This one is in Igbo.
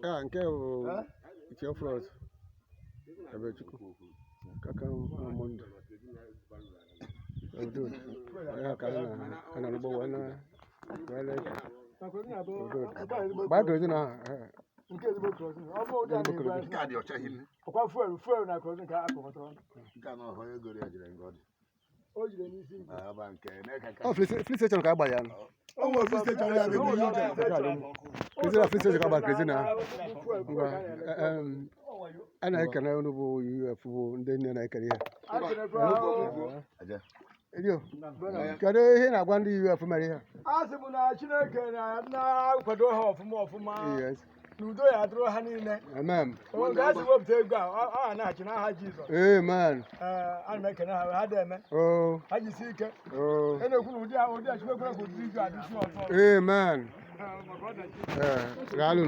Ah, nke Ichie Flọs Ebechukwu kaka Mondo Odo ya ka na n'ugbo wana wale ba dozi na nke ezigbo crossing ọ bụ ụda na Nke a dị ọcha hin. ọkwa fuel na crossing ka akpọkọtara Nke a na ọhọ ego ya jere ngọdị. o jiri n'isi Aba nke na-eka ọ free station ka agba ya no o nwere free station ya bụ ihe Crazy na free station ka agba crazy na ana ekene unu bụ UF bụ ndị nne na-ekene ihe aja. Edio kedu ihe na-agwa ndị UF mere ihe asị m na Chineke na-akwado ha ọfụma yes n'udo ya dụrụ ha niile amen ga-asị wepụta ego a ọ na-achị n'aha Jizọs amen ana m ekene ha dị eme oh ha jisi ike oh na-ekwu na ụdị achịkwekwere ka ụdị iju adịsi ọzọ amen maka ọdachi daalụ